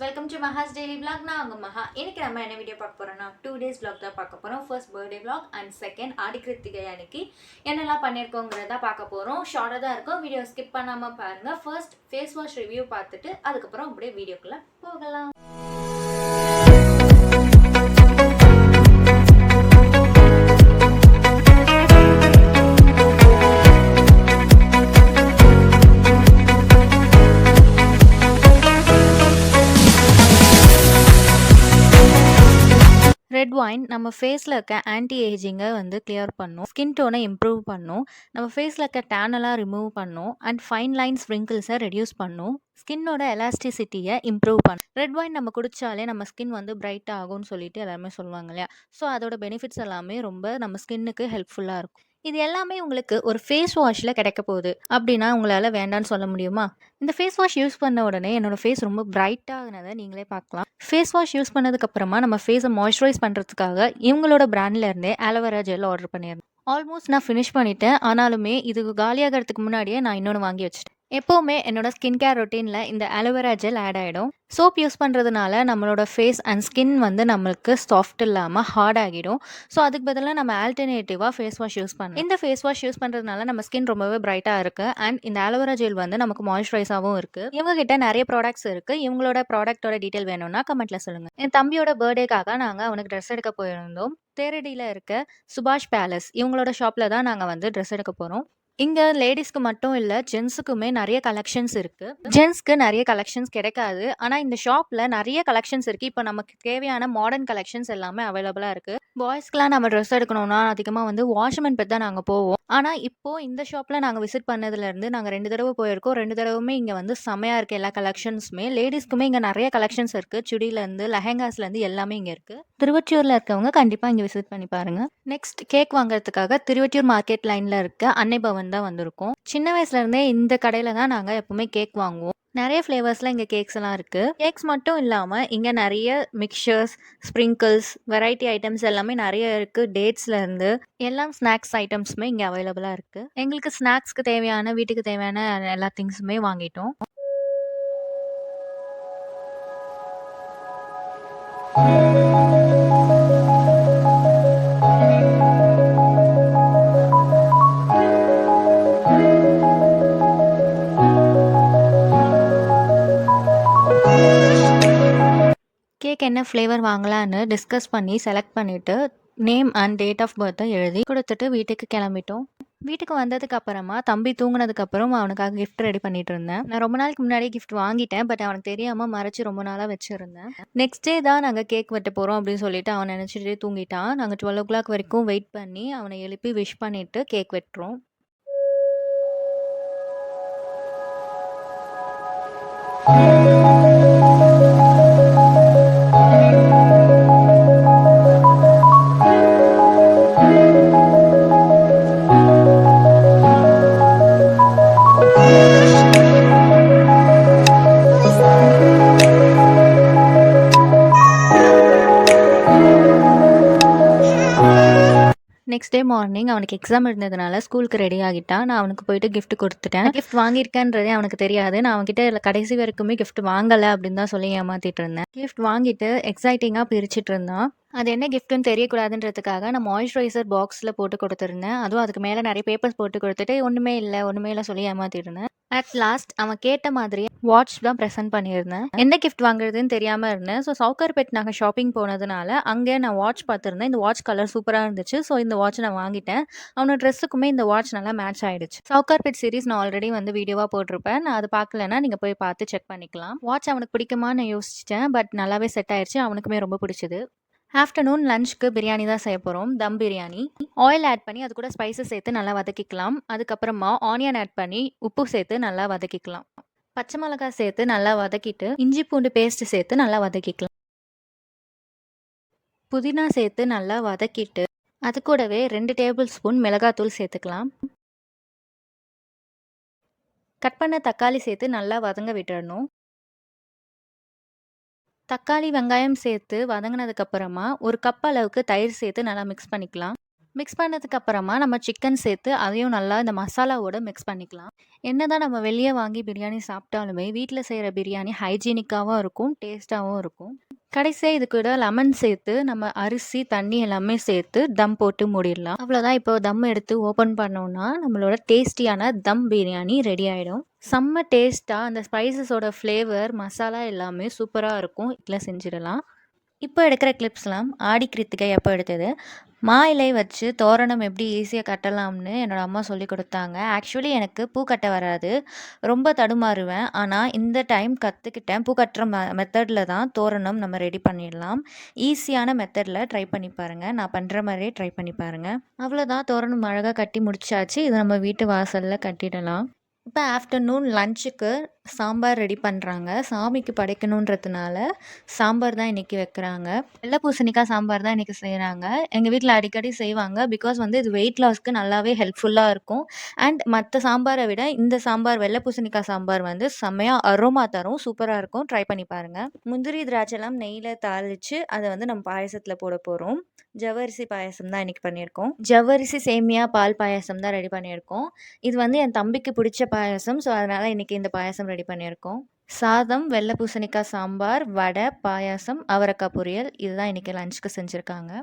Welcome to Maha's daily vlog. நான் உங்கள் மஹா. இன்னைக்கு நம்ம என்ன வீடியோ பார்க்க போகிறோம்னா 2 days vlog தான் பார்க்க போகிறோம். First birthday vlog and second ஆடி கிருத்திகை அன்னைக்கு என்னெல்லாம் பண்ணியிருக்கோங்கிறத பார்க்க போகிறோம். ஷார்ட்டாக தான் இருக்கும், வீடியோ ஸ்கிப் பண்ணாமல் பாருங்கள். ஃபர்ஸ்ட் ஃபேஸ் வாஷ் ரிவ்யூ பார்த்துட்டு அதுக்கப்புறம் அப்படியே வீடியோக்குள்ளே போகலாம். ரெட் ஒயின் நம்ம ஃபேஸில் இருக்க ஆன்டி ஏஜிங்கை வந்து கிளியர் பண்ணும், ஸ்கின் டோனை இம்ப்ரூவ் பண்ணும், நம்ம ஃபேஸில் இருக்க டேனெல்லாம் ரிமூவ் பண்ணும் அண்ட் ஃபைன் லைன்ஸ் ரிங்கிள்ஸை ரெடியூஸ் பண்ணும், ஸ்கின்னோட எலாஸ்டிசிட்டியை இம்ப்ரூவ் பண்ணும். ரெட் ஒயின் நம்ம குடித்தாலே நம்ம ஸ்கின் வந்து பிரைட் ஆகும்னு சொல்லிட்டு எல்லாருமே சொல்லுவாங்க இல்லையா. ஸோ அதோட பெனிஃபிட்ஸ் எல்லாமே ரொம்ப நம்ம ஸ்கின்னுக்கு ஹெல்ப்ஃபுல்லாக இருக்கும். இது எல்லாமே உங்களுக்கு ஒரு ஃபேஸ் வாஷில் கிடைக்க போகுது அப்படின்னா உங்களால் வேண்டான்னு சொல்ல முடியுமா? இந்த ஃபேஸ் வாஷ் யூஸ் பண்ண உடனே என்னோடய ஃபேஸ் ரொம்ப பிரைட்டாகினதை நீங்களே பார்க்கலாம். ஃபேஸ் வாஷ் யூஸ் பண்ணதுக்கப்புறமா நம்ம ஃபேஸை மாய்ஸ்சரைஸ் பண்ணுறதுக்காக இவங்களோட பிராண்ட்லேருந்தே ஆலோவேரா ஜெல் ஆர்டர் பண்ணியிருந்தேன். ஆல்மோஸ்ட் நான் ஃபினிஷ் பண்ணிட்டேன். ஆனாலுமே இது காலியாகிறதுக்கு முன்னாடியே நான் இன்னொன்று வாங்கி வச்சிட்டேன். எப்போவுமே என்னோட ஸ்கின் கேர் ரொட்டீனில் இந்த ஆலோவேரா ஜெல் ஆட் ஆகிடும். சோப் யூஸ் பண்ணுறதுனால நம்மளோட ஃபேஸ் அண்ட் ஸ்கின் வந்து நம்மளுக்கு சாஃப்ட் இல்லாமல் ஹார்ட் ஆகிடும். ஸோ அதுக்கு பதிலாக நம்ம ஆல்டர்னேட்டிவாக ஃபேஸ் வாஷ் யூஸ் பண்ணணும். இந்த ஃபேஸ் வாஷ் யூஸ் பண்ணுறதுனால நம்ம ஸ்கின் ரொம்பவே பிரைட்டாக இருக்குது அண்ட் இந்த ஆலோவேரா ஜெல் வந்து நமக்கு மாய்ஸ்சரைஸாகவும் இருக்குது. இவங்ககிட்ட நிறைய ப்ராடக்ட்ஸ் இருக்குது. இவங்களோட ப்ராடக்ட்டோட டீட்டெயில் வேணும்னா கமெண்ட்டில் சொல்லுங்கள். என் தம்பியோட பர்த்டேக்காக நாங்கள் அவனுக்கு ட்ரெஸ் எடுக்க போயிருந்தோம். தேரடியில் இருக்க சுபாஷ் பேலஸ் இவங்களோட ஷாப்பில் தான் நாங்கள் வந்து ட்ரெஸ் எடுக்க போகிறோம். இங்கே லேடிஸ்க்கு மட்டும் இல்லை, ஜென்ஸுக்குமே நிறைய கலெக்ஷன்ஸ் இருக்குது. ஜென்ஸ்க்கு நிறைய கலெக்ஷன்ஸ் கிடைக்காது, ஆனால் இந்த ஷாப்பில் நிறைய கலெக்ஷன்ஸ் இருக்குது. இப்போ நமக்கு தேவையான மாடர்ன் கலெக்ஷன்ஸ் எல்லாமே அவைலபிளாக இருக்குது. பாய்ஸ்க்குலாம் நம்ம ட்ரெஸ் எடுக்கணும்னா அதிகமாக வந்து வாஷ்மேன் பெட் தான் நாங்கள் போவோம். ஆனால் இப்போது இந்த ஷாப்பில் நாங்கள் விசிட் பண்ணதுலேருந்து நாங்கள் 2 தடவை போயிருக்கோம். 2 தடவுமே இங்கே வந்து செமையாக இருக்குது எல்லா கலெக்ஷன்ஸுமே. லேடிஸ்க்குமே இங்கே நிறைய கலெக்ஷன்ஸ் இருக்குது. சுடிலேருந்து லெஹங்காஸ்லேருந்து எல்லாமே இங்கே இருக்குது. திருவொற்றியூரில் இருக்கவங்க கண்டிப்பாக இங்கே விசிட் பண்ணி பாருங்கள். நெக்ஸ்ட் கேக் வாங்குறதுக்காக திருவொற்றியூர் மார்க்கெட் லைனில் இருக்க அன்னை பவன் தான் வந்திருக்கோம். சின்ன வயசுலேருந்தே இந்த கடையில் தான் நாங்கள் எப்பவுமே கேக் வாங்குவோம். நிறைய ஃப்ளேவர்ஸில் இங்கே கேக்ஸ் எல்லாம் இருக்குது. கேக்ஸ் மட்டும் இல்லாமல் இங்கே நிறைய மிக்சர்ஸ், ஸ்ப்ரிங்கிள்ஸ், வெரைட்டி ஐட்டம்ஸ் எல்லாமே நிறைய இருக்குது. டேட்ஸ்லேருந்து எல்லாம் ஸ்நாக்ஸ் ஐட்டம்ஸுமே இங்கே அவைலபிளாக இருக்குது. எங்களுக்கு ஸ்நாக்ஸ்க்கு தேவையான வீட்டுக்கு தேவையான எல்லா திங்ஸுமே வாங்கிட்டோம். கேக் என்ன ஃப்ளேவர் வாங்கலான்னு டிஸ்கஸ் பண்ணி செலக்ட் பண்ணிவிட்டு நேம் அண்ட் டேட் ஆஃப் பர்த்தை எழுதி கொடுத்துட்டு வீட்டுக்கு கிளம்பிட்டோம். வீட்டுக்கு வந்ததுக்கு அப்புறமா தம்பி தூங்கினதுக்கப்புறம் அவனுக்காக கிஃப்ட் ரெடி பண்ணிட்டு இருந்தேன். நான் ரொம்ப நாளுக்கு முன்னாடியே கிஃப்ட் வாங்கிட்டேன், பட் அவனுக்கு தெரியாமல் மறைச்சி ரொம்ப நாளாக வச்சுருந்தேன். நெக்ஸ்ட் டே தான் நாங்கள் கேக் வெட்ட போகிறோம் அப்படின்னு சொல்லிட்டு அவன் நினச்சிட்டே தூங்கிட்டான். நாங்கள் 12 o'clock வரைக்கும் வெயிட் பண்ணி அவனை எழுப்பி விஷ் பண்ணிவிட்டு கேக் வெட்டுறோம். நெக்ஸ்ட் டே மார்னிங் அவனுக்கு எக்ஸாம் இருந்ததுனால ஸ்கூலுக்கு ரெடி ஆகிட்டான். நான் அவனுக்கு போயிட்டு கிஃப்ட் கொடுத்துட்டேன். கிஃப்ட் வாங்கியிருக்கேன்றதே அவனுக்கு தெரியாது. நான் அவன்கிட்ட கடைசி வரைக்குமே கிஃப்ட் வாங்கலை அப்படின்னு தான் சொல்லி ஏமாத்திட்டு இருந்தேன். கிஃப்ட் வாங்கிட்டு எக்ஸைட்டிங்காக பிரிச்சுட்டு இருந்தான். அது என்ன கிஃப்ட்டுன்னு தெரியக்கூடாதுன்றதுக்காக நான் மாய்ஸ்சரைசர் பாக்ஸில் போட்டு கொடுத்துருந்தேன். அதுவும் அதுக்கு மேலே நிறைய பேப்பர்ஸ் போட்டு கொடுத்துட்டு ஒன்றுமே இல்லை சொல்லி ஏமாத்திட்டு இருந்தேன். அட் லாஸ்ட் அவன் கேட்ட மாதிரியே வாட்ச் தான் ப்ரெசென்ட் பண்ணியிருந்தேன். என்ன கிஃப்ட் வாங்குறதுன்னு தெரியாமல் இருந்தேன். ஸோ சவுகார்பேட் நாங்கள் ஷாப்பிங் போனதுனால அங்கே நான் வாட்ச் பார்த்துருந்தேன். இந்த வாட்ச் கலர் சூப்பராக இருந்துச்சு. ஸோ இந்த வாட்ச் நான் வாங்கிட்டேன். அவனோட ட்ரெஸ்ஸுக்குமே இந்த வாட்ச் நல்லா மேட்ச் ஆகிடுச்சு. சவுகார்பேட் சீரிஸ் நான் ஆல்ரெடி வந்து வீடியோவாக போட்டிருப்பேன். நான் அது பார்க்கலன்னா நீங்கள் போய் பார்த்து செக் பண்ணிக்கலாம். வாட்ச் அவனுக்கு பிடிக்குமான்னு யோசிச்சிட்டேன், பட் நல்லாவே செட் ஆயிடுச்சு. அவனுக்குமே ரொம்ப பிடிச்சது. ஆஃப்டர்நூன் லஞ்சுக்கு பிரியாணி தான் செய்ய போகிறோம். தம் பிரியாணி. ஆயில் ஆட் பண்ணி அது கூட ஸ்பைசஸ் சேர்த்து நல்லா வதக்கிக்கலாம். அதுக்கப்புறமா ஆனியன் ஆட் பண்ணி உப்பு சேர்த்து நல்லா வதக்கிக்கலாம். பச்சை மிளகாய் சேர்த்து நல்லா வதக்கிட்டு இஞ்சி பூண்டு பேஸ்ட் சேர்த்து நல்லா வதக்கிக்கலாம். புதினா சேர்த்து நல்லா வதக்கிட்டு அது கூடவே 2 டேபிள் ஸ்பூன் மிளகாத்தூள் சேர்த்துக்கலாம். கட் பண்ண தக்காளி சேர்த்து நல்லா வதங்க விட்டுறணும். தக்காளி வெங்காயம் சேர்த்து வதங்கினதுக்கப்புறமா 1 கப் அளவுக்கு தயிர் சேர்த்து நல்லா மிக்ஸ் பண்ணிக்கலாம். மிக்ஸ் பண்ணதுக்கு அப்புறமா நம்ம சிக்கன் சேர்த்து அதையும் நல்லா இந்த மசாலாவோட மிக்ஸ் பண்ணிக்கலாம். என்னதான் நம்ம வெளிய வாங்கி பிரியாணி சாப்பிட்டாலுமே, வீட்ல செய்ற பிரியாணி ஹைஜீனிக்காவும் இருக்கும், டேஸ்ட்டாவும் இருக்கும். கடைசியா இது கூட லெமன் சேர்த்து, நம்ம அரிசி, தண்ணி எல்லாமே சேர்த்து தம் போட்டு மூடிடலாம். அவ்வளோதான். இப்போ தம் எடுத்து ஓப்பன் பண்ணோம்னா, நம்மளோட டேஸ்டியான தம் பிரியாணி ரெடி ஆயிடும். செம்ம டேஸ்ட்டா அந்த ஸ்பைசஸோட ஃப்ளேவர், மசாலா எல்லாமே சூப்பரா இருக்கும். இதில செஞ்சிடலாம். இப்போ எடுக்கிற கிளிப்ஸ்லாம் ஆடி கிருத்திகை அப்போ எடுத்தது. மா இலை வச்சு தோரணம் எப்படி ஈஸியாக கட்டலாம்னு என்னோட அம்மா சொல்லிக் கொடுத்தாங்க. ஆக்சுவலி எனக்கு பூ கட்ட வராது. ரொம்ப தடுமாறுவேன். ஆனால் இந்த டைம் கற்றுக்கிட்டேன். பூ கட்டுற மெத்தடில் தான் தோரணம் நம்ம ரெடி பண்ணிடலாம். ஈஸியான மெத்தடில் ட்ரை பண்ணி பாருங்கள். நான் பண்ணுற மாதிரியே ட்ரை பண்ணி பாருங்கள். அவ்வளோதான், தோரணம் அழகாக கட்டி முடிச்சாச்சு. இதை நம்ம வீட்டு வாசலில் கட்டிடலாம். இப்போ ஆஃப்டர்நூன் லஞ்சுக்கு சாம்பார் ரெடி பண்ணுறாங்க. சாமிக்கு படைக்கணுன்றதுனால சாம்பார் தான் இன்றைக்கி வைக்கிறாங்க. வெள்ளை பூசணிக்காய் சாம்பார் தான் இன்றைக்கி செய்கிறாங்க. எங்கள் வீட்டில் அடிக்கடி செய்வாங்க. பிகாஸ் வந்து இது வெயிட் லாஸ்க்கு நல்லாவே ஹெல்ப்ஃபுல்லாக இருக்கும். அண்ட் மற்ற சாம்பாரை விட இந்த சாம்பார், வெள்ளை பூசணிக்காய் சாம்பார் வந்து செம்மையாக அரோமா தரும். சூப்பராக இருக்கும். ட்ரை பண்ணி பாருங்கள். முந்திரி திராட்சைலாம் நெய்யில் தாளித்து அதை வந்து நம்ம பாயசத்தில் போட போகிறோம். ஜவ்வரிசி பாயாசம் தான் இன்றைக்கி பண்ணியிருக்கோம். ஜவ்வரிசி சேமியா பால் பாயாசம் தான் ரெடி பண்ணியிருக்கோம். இது வந்து என் தம்பிக்கு பிடிச்ச பாயாசம். ஸோ அதனால் இன்றைக்கி இந்த பாயாசம் ரெடி பண்ணியிருக்கோம். சாதம், வெள்ளை பூசணிக்காய் சாம்பார், வடை, பாயாசம், அவரைக்காய் பொரியல் இதுதான் இன்றைக்கி லஞ்சுக்கு செஞ்சுருக்காங்க.